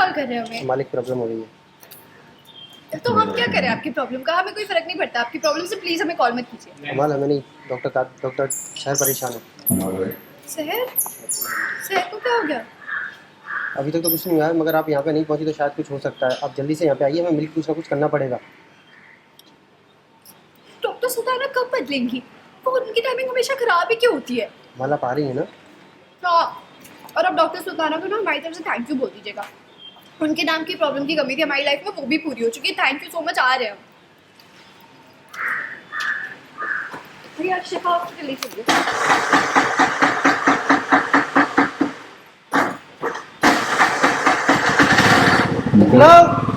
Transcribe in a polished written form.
Call कर रहे हो हमें? मालिक प्रॉब्लम हो रही है। तो हम क्या करें आपकी प्रॉब्लम का? हमें कोई फर्क नहीं पड़ता आपकी प्रॉब्लम से, प्लीज हमें कॉल मत कीजिए। कमाल हमें नहीं, डॉक्टर शहर परेशान है। शहर? शहर को क्या हो गया? अभी तक तो कुछ नहीं हुआ है, मगर आप यहाँ पे नहीं पहुँची तो शायद कुछ हो सकता है। आप जल्दी से यहाँ पे आइए, हमें मिलकर कुछ ना कुछ करना पड़ेगा। डॉक्टर सुल्ताना कब बदलेंगी? वो उनकी टाइमिंग हमेशा खराब ही क्यों होती है? माल आप आ रही है ना? हाँ, और अब डॉक्टर सुल्ताना को ना हमारी तरफ से थैंक यू बोल दीजिएगा। उनके नाम की प्रॉब्लम की कमी थी हमारी लाइफ में, वो भी पूरी हो चुकी है। Thank you so much. आ रहे हैं हम। भैया शिफा हॉस्पिटल ले चलिए। हेलो।